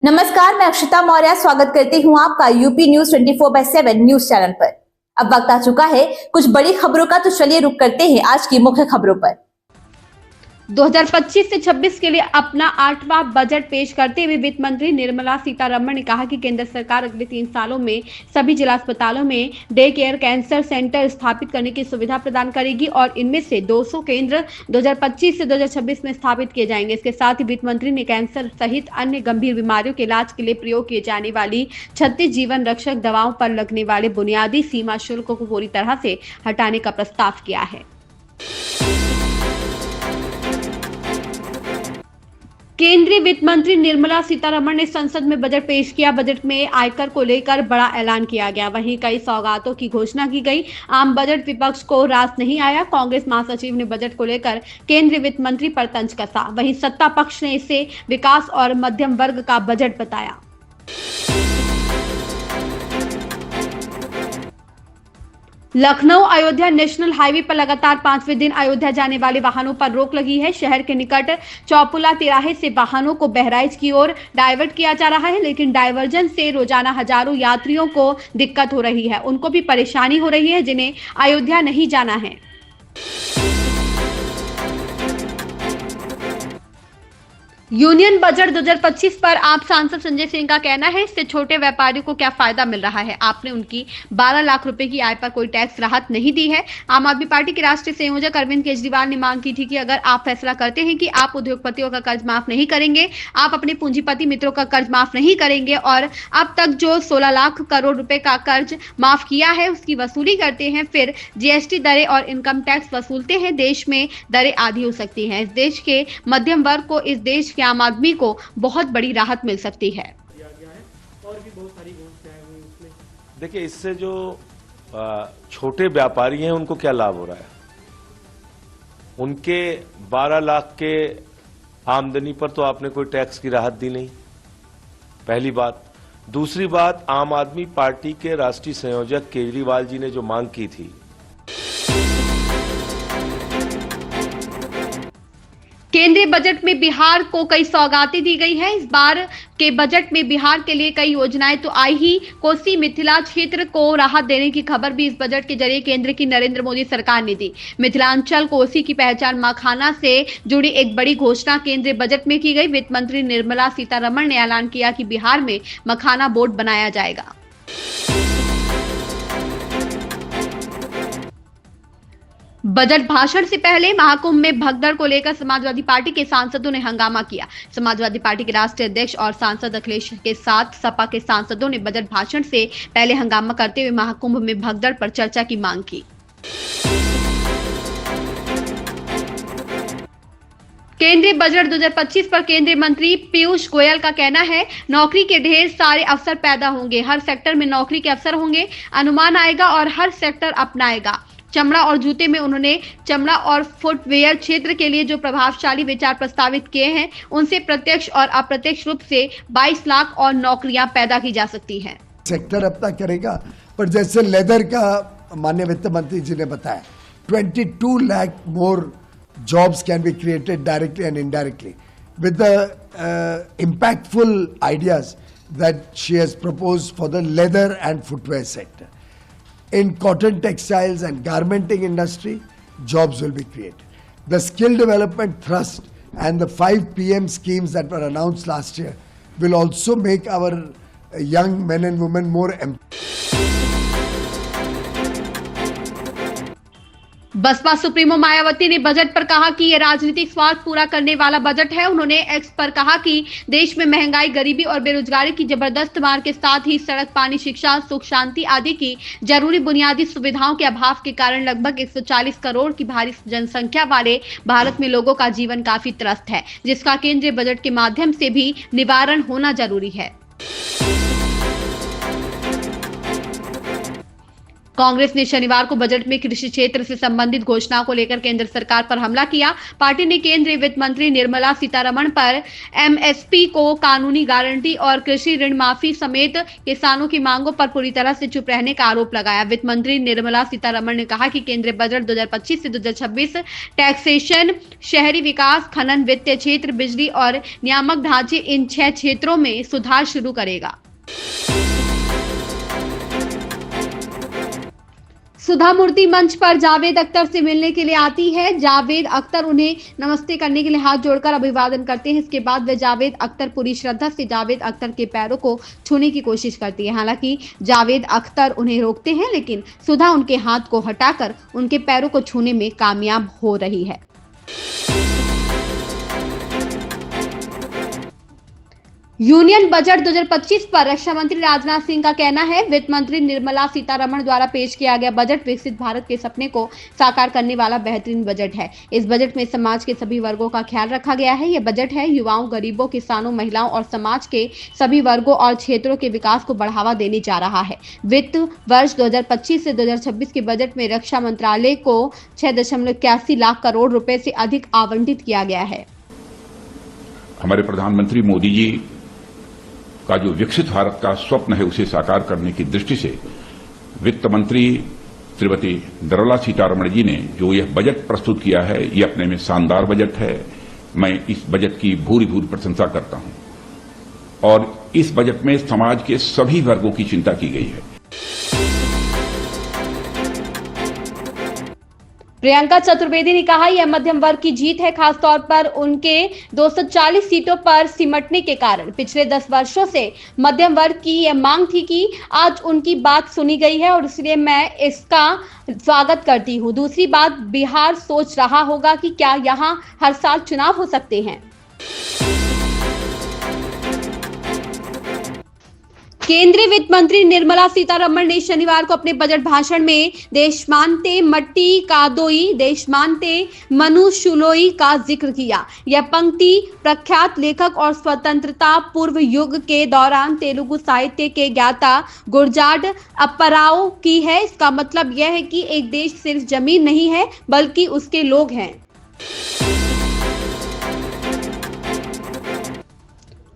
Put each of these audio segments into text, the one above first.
नमस्कार, मैं अक्षिता मौर्य स्वागत करती हूं आपका यूपी न्यूज 24/7 न्यूज चैनल पर। अब वक्त आ चुका है कुछ बड़ी खबरों का, तो चलिए रुक करते हैं आज की मुख्य खबरों पर। 2025 से 26 के लिए अपना 8वां बजट पेश करते हुए वित्त मंत्री निर्मला सीतारमण ने कहा कि केंद्र सरकार अगले 3 सालों में सभी जिला अस्पतालों में डे केयर कैंसर सेंटर स्थापित करने की सुविधा प्रदान करेगी और इनमें से 200 केंद्र 2025 से 2026 में स्थापित किए जाएंगे। इसके साथ ही वित्त मंत्री ने कैंसर सहित अन्य गंभीर बीमारियों के इलाज के लिए प्रयोग किए जाने वाली 36 जीवन रक्षक दवाओं पर लगने वाले बुनियादी सीमा शुल्क को पूरी तरह से हटाने का प्रस्ताव किया है। केंद्रीय वित्त मंत्री निर्मला सीतारमण ने संसद में बजट पेश किया। बजट में आयकर को लेकर बड़ा ऐलान किया गया, वहीं कई सौगातों की घोषणा की गई। आम बजट विपक्ष को रास नहीं आया। कांग्रेस महासचिव ने बजट को लेकर केंद्रीय वित्त मंत्री पर तंज कसा, वहीं सत्ता पक्ष ने इसे विकास और मध्यम वर्ग का बजट बताया। लखनऊ अयोध्या नेशनल हाईवे पर लगातार 5वें दिन अयोध्या जाने वाले वाहनों पर रोक लगी है। शहर के निकट चौपुला तिराहे से वाहनों को बहराइच की ओर डाइवर्ट किया जा रहा है, लेकिन डाइवर्जन से रोजाना हजारों यात्रियों को दिक्कत हो रही है। उनको भी परेशानी हो रही है जिन्हें अयोध्या नहीं जाना है। यूनियन बजट 2025 पर आप सांसद संजय सिंह का कहना है, इससे छोटे व्यापारियों को क्या फायदा मिल रहा है। आपने उनकी 12 लाख रुपए की आय पर कोई टैक्स राहत नहीं दी है। आम आदमी पार्टी के राष्ट्रीय संयोजक अरविंद केजरीवाल ने मांग की थी कि अगर आप फैसला करते हैं कि आप उद्योगपतियों का कर्ज माफ नहीं करेंगे, आप अपने पूंजीपति मित्रों का कर्ज माफ नहीं करेंगे और अब तक जो 16 लाख करोड़ रुपए का कर्ज माफ किया है उसकी वसूली करते हैं, फिर जीएसटी दरें और इनकम टैक्स वसूलते हैं, देश में दरें आधी हो सकती हैं। इस देश के मध्यम वर्ग को, इस देश के आम आदमी को बहुत बड़ी राहत मिल सकती है। और भी बहुत सारी घोषणाएं हुई उसमें। देखिए, इससे जो छोटे व्यापारी हैं उनको क्या लाभ हो रहा है। उनके 12 लाख के आमदनी पर तो आपने कोई टैक्स की राहत दी नहीं, पहली बात। दूसरी बात, आम आदमी पार्टी के राष्ट्रीय संयोजक केजरीवाल जी ने जो मांग की थी, केंद्रीय बजट में बिहार को कई सौगातें दी गई है। इस बार के बजट में बिहार के लिए कई योजनाएं तो आई ही, कोसी मिथिला क्षेत्र को राहत देने की खबर भी इस बजट के जरिए केंद्र की नरेंद्र मोदी सरकार ने दी। मिथिलांचल कोसी की पहचान मखाना से जुड़ी एक बड़ी घोषणा केंद्रीय बजट में की गई। वित्त मंत्री निर्मला सीतारमण ने ऐलान किया कि बिहार में मखाना बोर्ड बनाया जाएगा। बजट भाषण से पहले महाकुंभ में भगदड़ को लेकर समाजवादी पार्टी के सांसदों ने हंगामा किया। समाजवादी पार्टी के राष्ट्रीय अध्यक्ष और सांसद अखिलेश के साथ सपा के सांसदों ने बजट भाषण से पहले हंगामा करते हुए महाकुंभ में भगदड़ पर चर्चा की मांग की। केंद्रीय बजट 2025 पर केंद्रीय मंत्री पीयूष गोयल का कहना है, नौकरी के ढेर सारे अवसर पैदा होंगे, हर सेक्टर में नौकरी के अवसर होंगे, अनुमान आएगा और हर सेक्टर अपनाएगा। चमड़ा और जूते में उन्होंने चमड़ा और फुटवेयर क्षेत्र के लिए जो प्रभावशाली विचार प्रस्तावित किए हैं, उनसे प्रत्यक्ष और अप्रत्यक्ष रूप से 22 लाख और नौकरियां पैदा की जा सकती हैं। सेक्टर अपना करेगा, पर जैसे लेदर का माननीय वित्त मंत्री जी ने बताया, 22 लाख मोर jobs can be created directly and indirectly with the impactful ideas that she has proposed for the leather and footwear sector. In cotton textiles and garmenting industry, jobs will be created. The skill development thrust and the 5 PM schemes that were announced last year will also make our young men and women more BSP supremo Mayawati ने budget पर कहा कि यह राजनीतिक स्वार्थ पूरा करने वाला बजट है। उन्होंने एक्स पर कहा कि देश में महंगाई, गरीबी और बेरोजगारी की जबरदस्त मार के साथ ही सड़क, पानी, शिक्षा, सुख शांति आदि की जरूरी बुनियादी सुविधाओं के अभाव के कारण लगभग 140 करोड़ की भारी जनसंख्या वाले भारत में लोगों का जीवन काफी त्रस्त है, जिसका केंद्रीय बजट के माध्यम से भी निवारण होना जरूरी है। कांग्रेस ने शनिवार को बजट में कृषि क्षेत्र से संबंधित घोषणाओं को लेकर केंद्र सरकार पर हमला किया। पार्टी ने केंद्रीय वित्त मंत्री निर्मला सीतारमण पर एमएसपी को कानूनी गारंटी और कृषि ऋण माफी समेत किसानों की मांगों पर पूरी तरह से चुप रहने का आरोप लगाया। वित्त मंत्री निर्मला सीतारमण ने कहा कि केंद्रीय बजट 2025 से 2026 टैक्सेशन, शहरी विकास, खनन, वित्तीय क्षेत्र, बिजली और नियामक ढांचे, इन 6 क्षेत्रों में सुधार शुरू करेगा। सुधा मूर्ति मंच पर जावेद अख्तर से मिलने के लिए आती है। जावेद अख्तर उन्हें नमस्ते करने के लिए हाथ जोड़कर अभिवादन करते हैं। इसके बाद वे जावेद अख्तर पूरी श्रद्धा से जावेद अख्तर के पैरों को छूने की कोशिश करती है। हालांकि जावेद अख्तर उन्हें रोकते हैं, लेकिन सुधा उनके हाथ को हटाकर उनके पैरों को छूने में कामयाब हो रही है। यूनियन बजट 2025 पर रक्षा मंत्री राजनाथ सिंह का कहना है, वित्त मंत्री निर्मला सीतारमण द्वारा पेश किया गया बजट विकसित भारत के सपने को साकार करने वाला बेहतरीन बजट है। इस बजट में समाज के सभी वर्गों का ख्याल रखा गया है। यह बजट है युवाओं, गरीबों, किसानों, महिलाओं और समाज के सभी वर्गों और क्षेत्रों के विकास को बढ़ावा देने जा रहा है। वित्त वर्ष 2025 से 2026 के बजट में रक्षा मंत्रालय को 6.81 लाख करोड़ रुपए से अधिक आवंटित किया गया है। हमारे प्रधानमंत्री मोदी जी का जो विकसित भारत का स्वप्न है, उसे साकार करने की दृष्टि से वित्त मंत्री श्रीमती निर्मला सीतारमण जी ने जो यह बजट प्रस्तुत किया है, यह अपने में शानदार बजट है। मैं इस बजट की भूरी भूरी प्रशंसा करता हूं और इस बजट में समाज के सभी वर्गों की चिंता की गई है। प्रियंका चतुर्वेदी ने कहा, यह मध्यम वर्ग की जीत है, खासतौर पर उनके 240 सीटों पर सिमटने के कारण। पिछले 10 वर्षों से मध्यम वर्ग की यह मांग थी कि आज उनकी बात सुनी गई है और इसलिए मैं इसका स्वागत करती हूं। दूसरी बात, बिहार सोच रहा होगा कि क्या यहां हर साल चुनाव हो सकते हैं। केंद्रीय वित्त मंत्री निर्मला सीतारमण ने शनिवार को अपने बजट भाषण में देशमानते मट्टी कादोई, देशमानते मनु शुलोई का जिक्र किया। यह पंक्ति प्रख्यात लेखक और स्वतंत्रता पूर्व युग के दौरान तेलुगु साहित्य के ज्ञाता गुरजाड अप्पाराव की है। इसका मतलब यह है कि एक देश सिर्फ जमीन नहीं है, बल्कि उसके लोग हैं।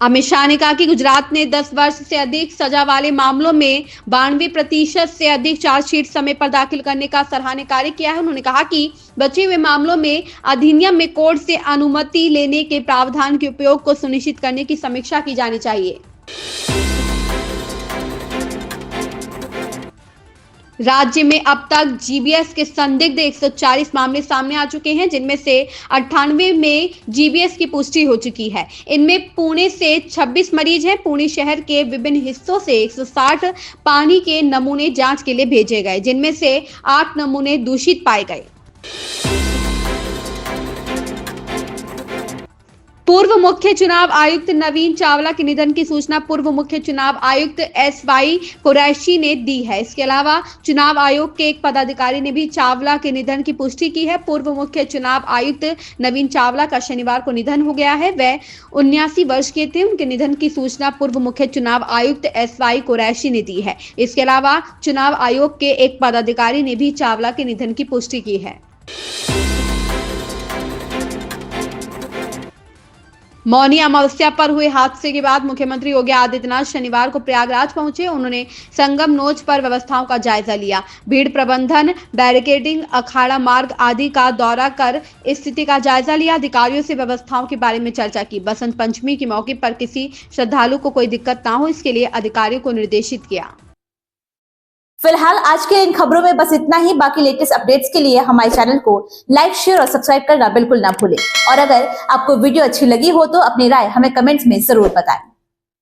अमित शाह ने कहा कि गुजरात ने 10 वर्ष से अधिक सजा वाले मामलों में 92% से अधिक चार्जशीट समय पर दाखिल करने का सराहनीय कार्य किया है। उन्होंने कहा कि बचे हुए मामलों में अधिनियम में कोर्ट से अनुमति लेने के प्रावधान के उपयोग को सुनिश्चित करने की समीक्षा की जानी चाहिए। राज्य में अब तक जीबीएस के संदिग्ध 140 मामले सामने आ चुके हैं, जिनमें से 98 में जीबीएस की पुष्टि हो चुकी है। इनमें पुणे से 26 मरीज हैं। पुणे शहर के विभिन्न हिस्सों से 160 पानी के नमूने जांच के लिए भेजे गए, जिनमें से 8 नमूने दूषित पाए गए। पूर्व मुख्य चुनाव आयुक्त नवीन चावला के निधन की सूचना पूर्व मुख्य चुनाव आयुक्त एसवाई कुरैशी ने दी है। इसके अलावा चुनाव आयोग के एक पदाधिकारी ने भी चावला के निधन की पुष्टि की है। पूर्व मुख्य चुनाव आयुक्त नवीन चावला का शनिवार को निधन हो गया है। वह 79 वर्ष के थे। उनके निधन की सूचना पूर्व मुख्य चुनाव आयुक्त एसवाई कुरैशी ने दी है। इसके अलावा चुनाव आयोग के एक पदाधिकारी ने भी चावला के निधन की पुष्टि की है। मौनी अमावस्या पर हुए हादसे के बाद मुख्यमंत्री योगी आदित्यनाथ शनिवार को प्रयागराज पहुंचे। उन्होंने संगम नोच पर व्यवस्थाओं का जायजा लिया, भीड़ प्रबंधन, बैरिकेडिंग, अखाड़ा मार्ग आदि का दौरा कर स्थिति का जायजा लिया। अधिकारियों से व्यवस्थाओं के बारे में चर्चा की। बसंत पंचमी के मौके पर किसी श्रद्धालु को कोई दिक्कत ना हो, इसके लिए अधिकारियों को निर्देशित किया। फिलहाल आज के इन खबरों में बस इतना ही। बाकी लेटेस्ट अपडेट्स के लिए हमारे चैनल को लाइक, शेयर और सब्सक्राइब करना बिल्कुल ना भूलें। और अगर आपको वीडियो अच्छी लगी हो तो अपनी राय हमें कमेंट्स में जरूर बताएं।